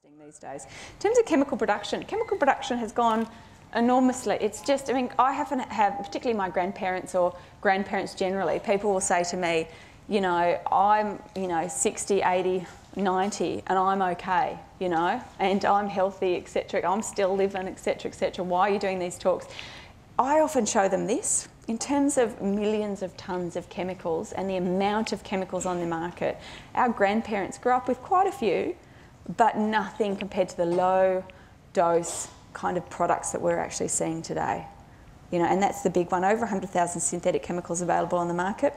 These days. In terms of chemical production has gone enormously. It's just, I mean, I haven't had, particularly my grandparents or grandparents generally, people will say to me, you know, I'm, 60, 80, 90 and I'm okay, and I'm healthy, etc. I'm still living, etc., etc. Why are you doing these talks? I often show them this. In terms of millions of tonnes of chemicals and the amount of chemicals on the market, our grandparents grew up with quite a few, but nothing compared to the low dose kind of products that we're actually seeing today. And that's the big one. Over 100,000 synthetic chemicals available on the market.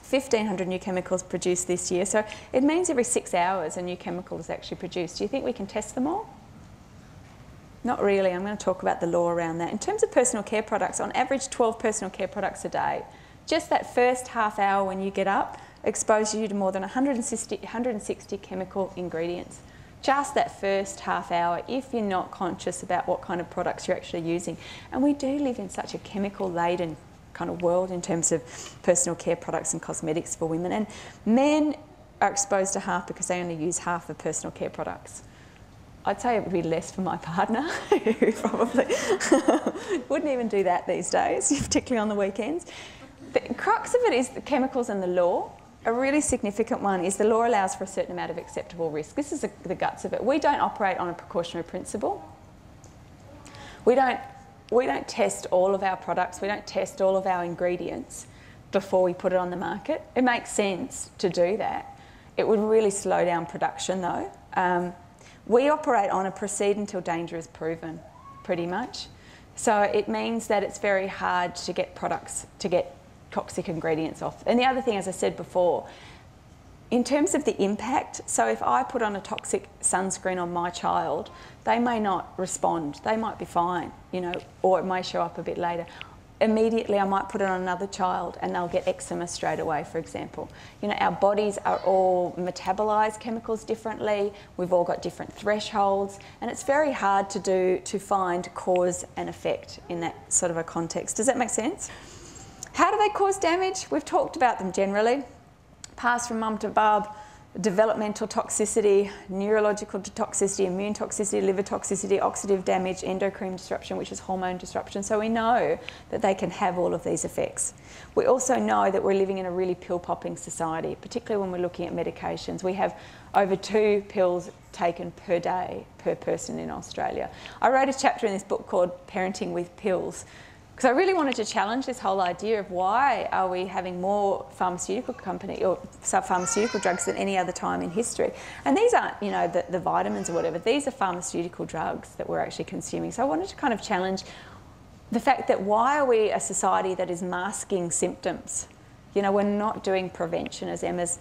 1,500 new chemicals produced this year. So it means every 6 hours a new chemical is actually produced. Do you think we can test them all? Not really. I'm going to talk about the law around that. In terms of personal care products, on average 12 personal care products a day. Just that first half hour when you get up exposes you to more than 160 chemical ingredients. Just that first half hour, if you're not conscious about what kind of products you're actually using. And we do live in such a chemical-laden kind of world in terms of personal care products and cosmetics for women. And men are exposed to half because they only use half of personal care products. I'd say it would be less for my partner, who probably wouldn't even do that these days, particularly on the weekends. The crux of it is the chemicals and the law. A really significant one is the law allows for a certain amount of acceptable risk. This is the guts of it. We don't operate on a precautionary principle. We don't test all of our products. We don't test all of our ingredients before we put it on the market. It makes sense to do that. It would really slow down production though. We operate on a proceed until danger is proven, pretty much. So it means that it's very hard to get products, to get toxic ingredients off. And the other thing, as I said before, in terms of the impact, so if I put on a toxic sunscreen on my child, they may not respond. They might be fine, or it may show up a bit later. Immediately I might put it on another child and they'll get eczema straight away, for example. Our bodies are all metabolise chemicals differently. We've all got different thresholds, and it's very hard to find cause and effect in that sort of a context. Does that make sense? How do they cause damage? We've talked about them generally. Pass from mum to bub, developmental toxicity, neurological toxicity, immune toxicity, liver toxicity, oxidative damage, endocrine disruption, which is hormone disruption. So we know that they can have all of these effects. We also know that we're living in a really pill-popping society, particularly when we're looking at medications. We have over 2 pills taken per day per person in Australia. I wrote a chapter in this book called Parenting with Pills, because I really wanted to challenge this whole idea of why are we having more pharmaceutical company or pharmaceutical drugs than any other time in history. And these aren't, the vitamins or whatever. These are pharmaceutical drugs that we're actually consuming. So I wanted to kind of challenge the fact that why are we a society that is masking symptoms? We're not doing prevention, as Emma's,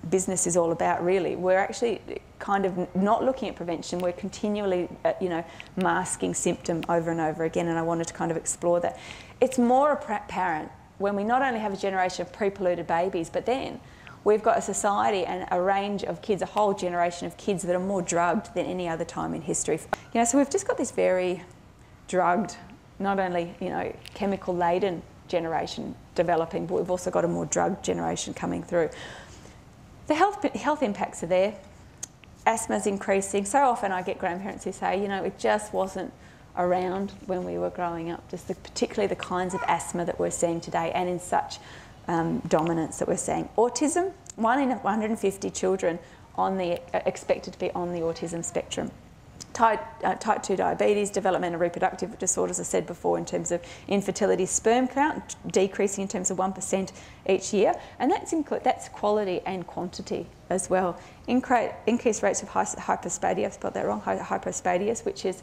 business is all about, really. We're actually kind of not looking at prevention. We're continually, masking symptom over and over again, and I wanted to kind of explore that. It's more apparent when we not only have a generation of pre-polluted babies, but then we've got a society and a range of kids, a whole generation of kids that are more drugged than any other time in history. So we've just got this very drugged, not only, chemical-laden generation developing, but we've also got a more drugged generation coming through. The health impacts are there. Asthma's increasing. So often I get grandparents who say, it just wasn't around when we were growing up, just particularly the kinds of asthma that we're seeing today and in such dominance that we're seeing. Autism, 1 in 150 children expected to be on the autism spectrum. Type 2 diabetes, developmental reproductive disorders, I said before, in terms of infertility, sperm count decreasing in terms of 1% each year, and that's quality and quantity as well. Increased rates of hypospadias, I spelled that wrong, hypospadias, which is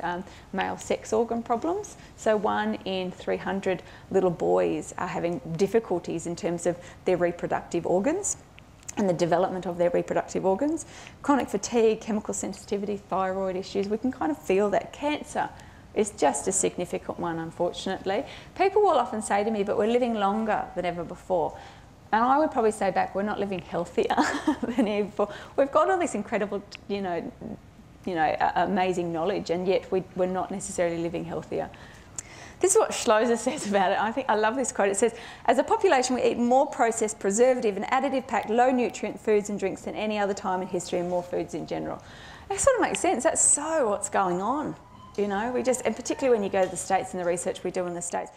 male sex organ problems. So 1 in 300 little boys are having difficulties in terms of their reproductive organs and the development of their reproductive organs. Chronic fatigue, chemical sensitivity, thyroid issues, we can kind of feel that. Cancer is just a significant one, unfortunately. People will often say to me, but we're living longer than ever before. And I would probably say back, we're not living healthier than ever before. We've got all this incredible, amazing knowledge, and yet we're not necessarily living healthier. This is what Schlosser says about it. I think I love this quote. It says, as a population, we eat more processed, preservative and additive-packed, low-nutrient foods and drinks than any other time in history, and more foods in general. That sort of makes sense. That's so what's going on. You know, and particularly when you go to the States and the research we do in the States.